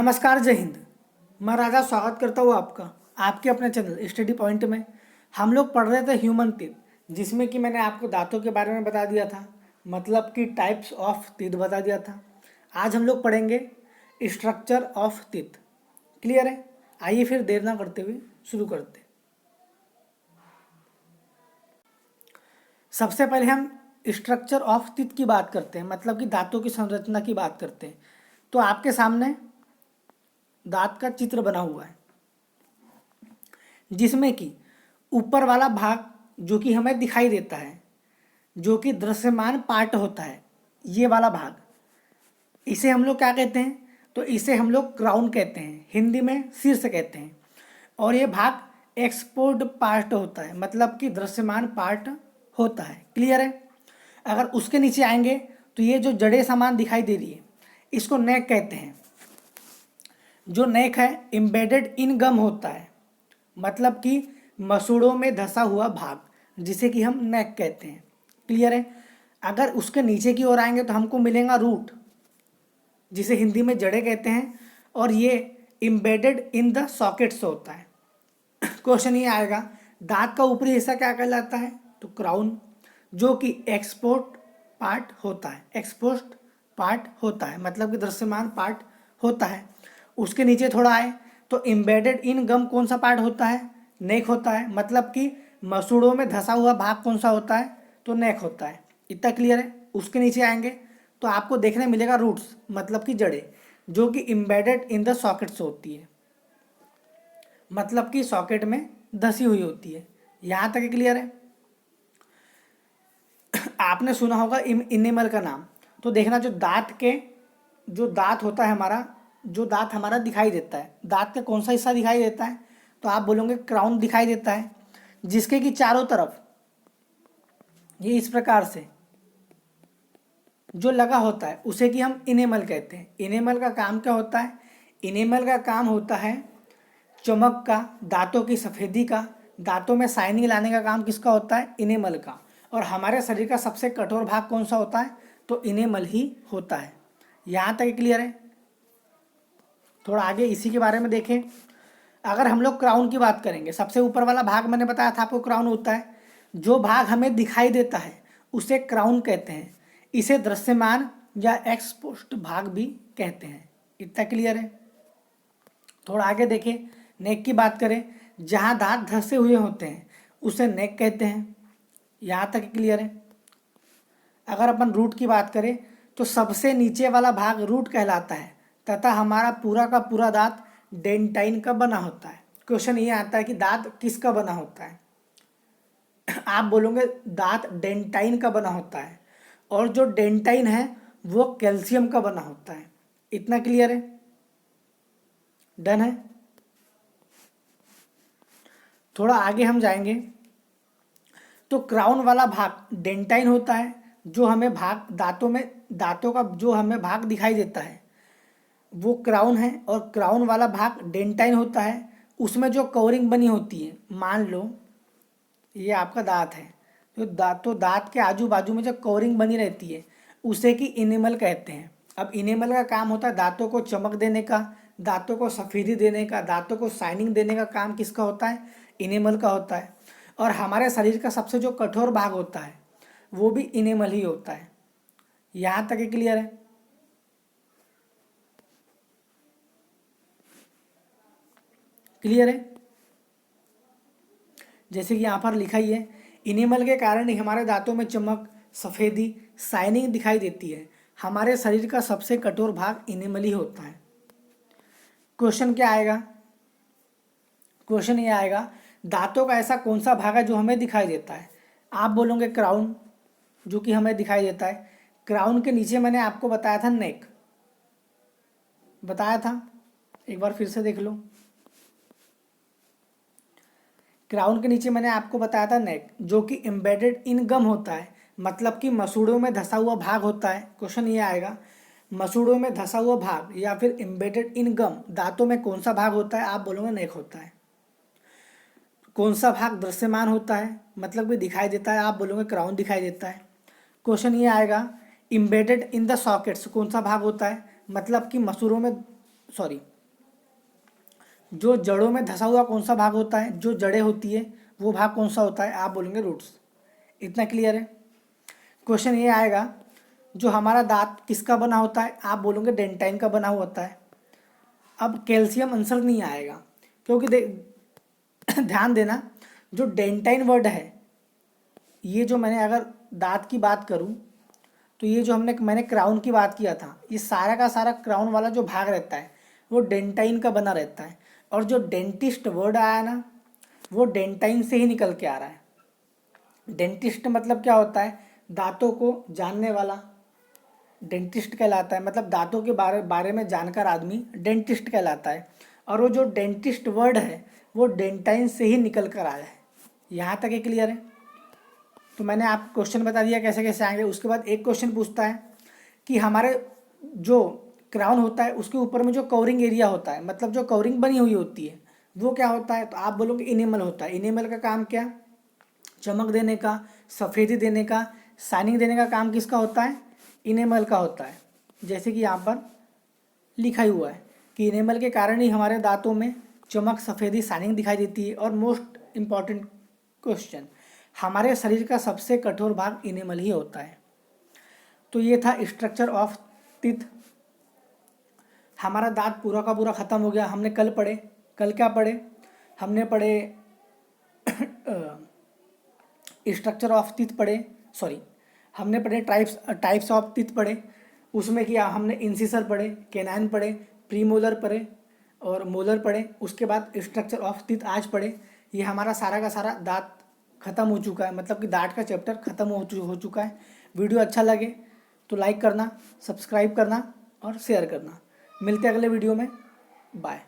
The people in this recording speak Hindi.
नमस्कार, जय हिंद। मैं राजा स्वागत करता हूँ आपका आपके अपने चैनल स्टडी पॉइंट में। हम लोग पढ़ रहे थे ह्यूमन टीथ, जिसमें कि मैंने आपको दांतों के बारे में बता दिया था, मतलब कि टाइप्स ऑफ टीथ बता दिया था। आज हम लोग पढ़ेंगे स्ट्रक्चर ऑफ टीथ। क्लियर है? आइए फिर देर ना करते हुए शुरू करते हैं। सबसे पहले हम स्ट्रक्चर ऑफ टीथ की बात करते हैं, मतलब कि दांतों की संरचना की बात करते हैं। तो आपके सामने दांत का चित्र बना हुआ है, जिसमें कि ऊपर वाला भाग जो कि हमें दिखाई देता है, जो कि दृश्यमान पार्ट होता है, ये वाला भाग, इसे हम लोग क्या कहते हैं? तो इसे हम लोग क्राउन कहते हैं, हिंदी में शीर्ष कहते हैं। और ये भाग एक्सपोर्ड पार्ट होता है, मतलब कि दृश्यमान पार्ट होता है। क्लियर है? अगर उसके नीचे आएंगे तो ये जो जड़े समान दिखाई दे रही है, इसको नेक कहते हैं। जो नेक है एम्बेडेड इन गम होता है, मतलब कि मसूड़ों में धंसा हुआ भाग, जिसे कि हम नेक कहते हैं। क्लियर है? अगर उसके नीचे की ओर आएंगे तो हमको मिलेगा रूट, जिसे हिंदी में जड़े कहते हैं, और ये एम्बेडेड इन द सॉकेट्स होता है। क्वेश्चन ये आएगा, दांत का ऊपरी हिस्सा क्या कहलाता है? तो क्राउन, जो कि एक्सपोर्ट पार्ट होता है। एक्सपोस्ट पार्ट होता है, मतलब कि दृश्यमान पार्ट होता है। उसके नीचे थोड़ा आए तो एम्बेडेड इन गम कौन सा पार्ट होता है? नेक होता है, मतलब कि मसूड़ों में धंसा हुआ भाग कौन सा होता है? तो नेक होता है। इतना क्लियर है? उसके नीचे आएंगे तो आपको देखने मिलेगा रूट्स, मतलब कि जड़े, जो कि एम्बेडेड इन द सॉकेट्स होती है, मतलब कि सॉकेट में धसी हुई होती है। यहाँ तक क्लियर है? आपने सुना होगा इनेमल का नाम। तो देखना, जो दांत होता है हमारा, जो दांत हमारा दिखाई देता है, दांत का कौन सा हिस्सा दिखाई देता है? तो आप बोलोगे क्राउन दिखाई देता है, जिसके कि चारों तरफ ये इस प्रकार से जो लगा होता है उसे कि हम इनेमल कहते हैं। इनेमल का काम क्या होता है? इनेमल का काम होता है चमक का, दांतों की सफ़ेदी का, दांतों में शाइनिंग लाने का काम किसका होता है? इनेमल का। और हमारे शरीर का सबसे कठोर भाग कौन सा होता है? तो इनेमल ही होता है। यहाँ तक क्लियर है? थोड़ा आगे इसी के बारे में देखें। अगर हम लोग क्राउन की बात करेंगे, सबसे ऊपर वाला भाग मैंने बताया था आपको क्राउन होता है। जो भाग हमें दिखाई देता है उसे क्राउन कहते हैं। इसे दृश्यमान या एक्सपोस्ट भाग भी कहते हैं। इतना क्लियर है? थोड़ा आगे देखें, नेक की बात करें, जहाँ दांत धंसे हुए होते हैं उसे नेक कहते हैं। यहाँ तक क्लियर है? अगर अपन रूट की बात करें तो सबसे नीचे वाला भाग रूट कहलाता है, तथा हमारा पूरा का पूरा दांत डेंटाइन का बना होता है। क्वेश्चन ये आता है कि दांत किसका बना होता है? आप बोलोगे दांत डेंटाइन का बना होता है, और जो डेंटाइन है वो कैल्शियम का बना होता है। इतना क्लियर है? डन है? थोड़ा आगे हम जाएंगे तो क्राउन वाला भाग डेंटाइन होता है, जो हमें भाग दांतों का जो हमें भाग दिखाई देता है वो क्राउन है। और क्राउन वाला भाग डेंटाइन होता है, उसमें जो कवरिंग बनी होती है, मान लो ये आपका दांत है, तो दांत के आजू बाजू में जो कवरिंग बनी रहती है उसे कि इनेमल कहते हैं। अब इनेमल का काम होता है दांतों को चमक देने का, दांतों को सफेदी देने का, दांतों को शाइनिंग देने का काम किसका होता है? इनेमल का होता है। और हमारे शरीर का सबसे जो कठोर भाग होता है वो भी इनेमल ही होता है। यहाँ तक क्लियर है? क्लियर है? जैसे कि यहाँ पर लिखा ही है, इनेमल के कारण ही हमारे दांतों में चमक, सफ़ेदी, शाइनिंग दिखाई देती है। हमारे शरीर का सबसे कठोर भाग इनेमल ही होता है। क्वेश्चन क्या आएगा? क्वेश्चन ये आएगा, दांतों का ऐसा कौन सा भाग है जो हमें दिखाई देता है? आप बोलोगे क्राउन, जो कि हमें दिखाई देता है। क्राउन के नीचे मैंने आपको बताया था नेक, बताया था, एक बार फिर से देख लो। क्राउन के नीचे मैंने आपको बताया था नेक, जो कि एम्बेडेड इन गम होता है, मतलब कि मसूड़ों में धंसा हुआ भाग होता है। क्वेश्चन ये आएगा, मसूड़ों में धंसा हुआ भाग या फिर एम्बेडेड इन गम दांतों में कौन सा भाग होता है? आप बोलोगे नेक होता है। कौन सा भाग दृश्यमान होता है, मतलब कि दिखाई देता है? आप बोलोगे क्राउन दिखाई देता है। क्वेश्चन ये आएगा, एम्बेडेड इन द सॉकेट्स कौन सा भाग होता है? मतलब कि मसूड़ों में सॉरी, जो जड़ों में धंसा हुआ कौन सा भाग होता है, जो जड़ें होती है वो भाग कौन सा होता है, आप बोलेंगे रूट्स। इतना क्लियर है। क्वेश्चन ये आएगा, जो हमारा दांत किसका बना होता है, आप बोलोगे डेंटाइन का बना हुआ होता है। अब कैल्शियम आंसर नहीं आएगा, क्योंकि ध्यान देना, जो डेंटाइन वर्ड है, ये जो मैंने अगर दांत की बात करूं तो ये जो मैंने क्राउन की बात किया था, ये सारा का सारा क्राउन वाला जो भाग रहता है वो डेंटाइन का बना रहता है। और जो डेंटिस्ट वर्ड आया ना, वो डेंटाइन से ही निकल के आ रहा है। डेंटिस्ट मतलब क्या होता है, दांतों को जानने वाला डेंटिस्ट कहलाता है, मतलब दांतों के बारे में जानकार आदमी डेंटिस्ट कहलाता है। और वो जो डेंटिस्ट वर्ड है वो डेंटाइन से ही निकल कर आया है। यहाँ तक ये क्लियर है। तो मैंने आपको क्वेश्चन बता दिया कैसे कैसे आएंगे। उसके बाद एक क्वेश्चन पूछता है कि हमारे जो क्राउन होता है उसके ऊपर में जो कवरिंग एरिया होता है, मतलब जो कवरिंग बनी हुई होती है, वो क्या होता है, तो आप बोलोगे इनेमल होता है। इनेमल का काम क्या, चमक देने का, सफ़ेदी देने का, शाइनिंग देने का काम किसका होता है, इनेमल का होता है। जैसे कि यहाँ पर लिखा ही हुआ है कि इनेमल के कारण ही हमारे दांतों में चमक, सफ़ेदी, शाइनिंग दिखाई देती है। और मोस्ट इम्पॉर्टेंट क्वेश्चन, हमारे शरीर का सबसे कठोर भाग इनेमल ही होता है। तो ये था स्ट्रक्चर ऑफ टीथ। हमारा दांत पूरा का पूरा ख़त्म हो गया। हमने कल पढ़े, कल क्या पढ़े, हमने पढ़े स्ट्रक्चर ऑफ टीथ पढ़े, सॉरी हमने पढ़े टाइप्स ऑफ टीथ पढ़े। उसमें क्या हमने इंसिसर पढ़े, कैनाइन पढ़े, प्रीमोलर पढ़े और मोलर पढ़े। उसके बाद स्ट्रक्चर ऑफ टीथ आज पढ़े। ये हमारा सारा का सारा दांत ख़त्म हो चुका है, मतलब कि दांत का चैप्टर ख़त्म हो चुका है। वीडियो अच्छा लगे तो लाइक करना, सब्सक्राइब करना और शेयर करना। मिलते हैं अगले वीडियो में। बाय।